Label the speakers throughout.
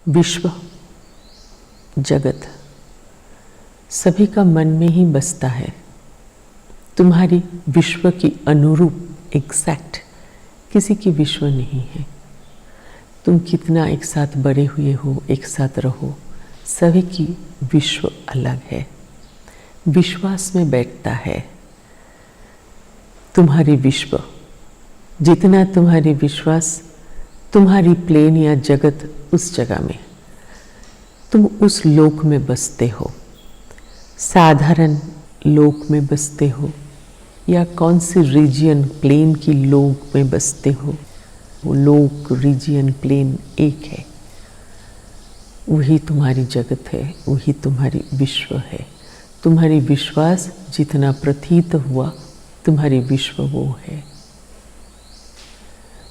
Speaker 1: विश्व, जगत सभी का मन में ही बसता है। तुम्हारी विश्व की अनुरूप एग्जैक्ट किसी की विश्व नहीं है। तुम कितना एक साथ बड़े हुए हो, एक साथ रहो, सभी की विश्व अलग है। विश्वास में बैठता है तुम्हारी विश्व। जितना तुम्हारी विश्वास, तुम्हारी प्लेन या जगत उस जगह में, तुम उस लोक में बसते हो। साधारण लोक में बसते हो या कौन सी रीजियन प्लेन की लोक में बसते हो, वो लोक रीजियन प्लेन एक है। वही तुम्हारी जगत है, वही तुम्हारी विश्व है। तुम्हारी विश्वास जितना प्रतीत हुआ, तुम्हारी विश्व वो है।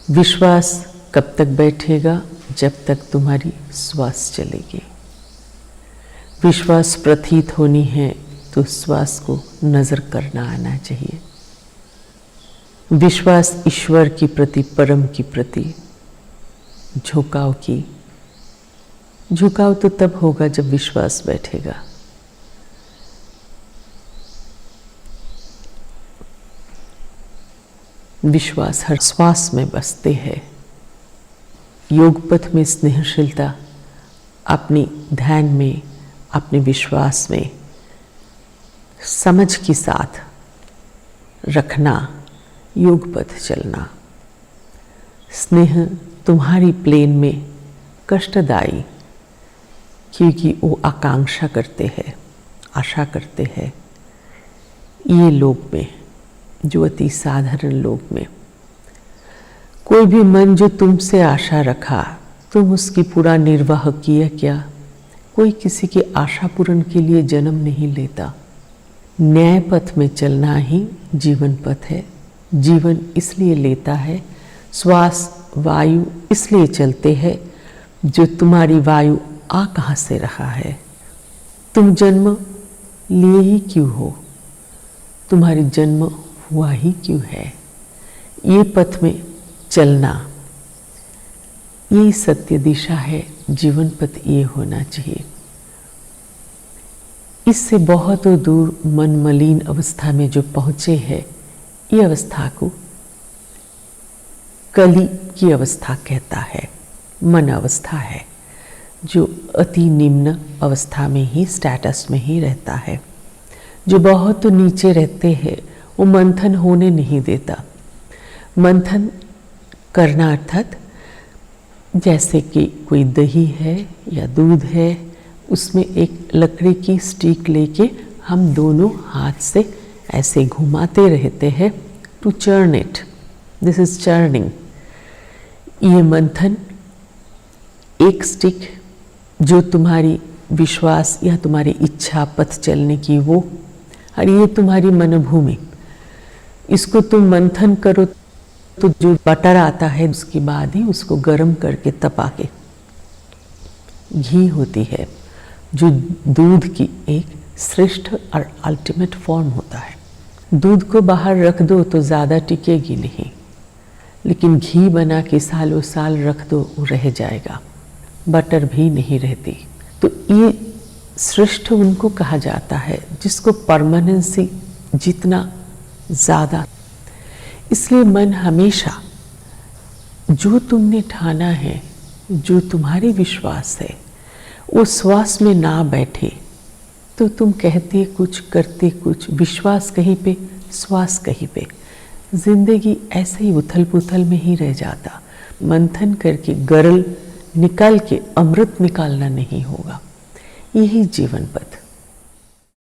Speaker 1: विश्वास कब तक बैठेगा? जब तक तुम्हारी श्वास चलेगी। विश्वास प्रतीत होनी है तो श्वास को नजर करना आना चाहिए। विश्वास ईश्वर की प्रति, परम की प्रति झुकाव की। झुकाव तो तब होगा जब विश्वास बैठेगा। विश्वास हर श्वास में बसते हैं। योग पथ में स्नेहशीलता अपनी ध्यान में, अपने विश्वास में समझ के साथ रखना, योग पथ चलना। स्नेह तुम्हारी प्लेन में कष्टदायी, क्योंकि वो आकांक्षा करते हैं, आशा करते हैं। ये लोक में, जो अति साधारण लोक में, कोई भी मन जो तुमसे आशा रखा, तुम उसकी पूरा निर्वाह किया क्या? कोई किसी की आशा पूर्ण के लिए जन्म नहीं लेता। न्याय पथ में चलना ही जीवन पथ है। जीवन इसलिए लेता है, श्वास वायु इसलिए चलते हैं, जो तुम्हारी वायु आ कहाँ से रहा है? तुम जन्म लिए ही क्यों हो? तुम्हारी जन्म हुआ ही क्यों है? ये पथ में चलना, ये सत्य दिशा है। जीवन पथ ये होना चाहिए। इससे बहुत दूर मन मलिन अवस्था में जो पहुंचे हैं, ये अवस्था को कली की अवस्था कहता है। मन अवस्था है जो अति निम्न अवस्था में ही, स्टेटस में ही रहता है। जो बहुत नीचे रहते हैं वो मंथन होने नहीं देता। मंथन करना अर्थात जैसे कि कोई दही है या दूध है, उसमें एक लकड़ी की स्टिक लेके हम दोनों हाथ से ऐसे घुमाते रहते हैं, to churn it. This is churning. ये मंथन, एक स्टिक जो तुम्हारी विश्वास या तुम्हारी इच्छा पथ चलने की वो, और ये तुम्हारी मनोभूमि। इसको तुम मंथन करो तो जो बटर आता है उसके बाद ही उसको गर्म करके तपा के घी होती है, जो दूध की एक श्रेष्ठ और अल्टीमेट फॉर्म होता है। दूध को बाहर रख दो तो ज़्यादा टिकेगी नहीं, लेकिन घी बना के सालों साल रख दो, वो रह जाएगा। बटर भी नहीं रहती। तो ये श्रेष्ठ उनको कहा जाता है जिसको परमानेंसी जितना ज़्यादा। इसलिए मन हमेशा जो तुमने ठाना है, जो तुम्हारी विश्वास है, वो श्वास में ना बैठे तो तुम कहते कुछ, करते कुछ, विश्वास कहीं पे, श्वास कहीं पे। जिंदगी ऐसे ही उथल पुथल में ही रह जाता। मंथन करके गरल निकाल के अमृत निकालना नहीं होगा। यही जीवन पथ।